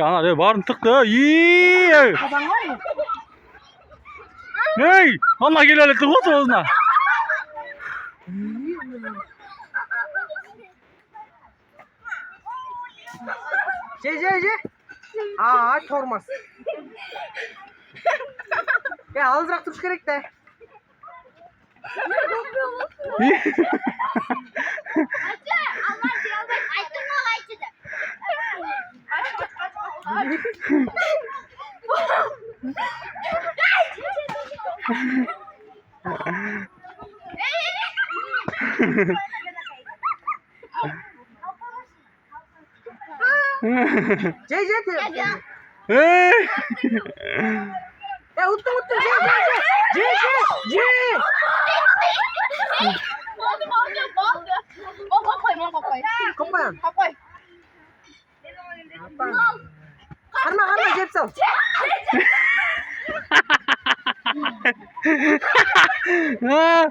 Ana ne var tıktı. İyi. Hey, Allah geliyor tık otur ağzına. Же. Aa, tormaz. Ya azıcık tutuş gerek de. Ce. Hey. Ya uttum. Ce. Kopayın. Karma cep sal. Ah.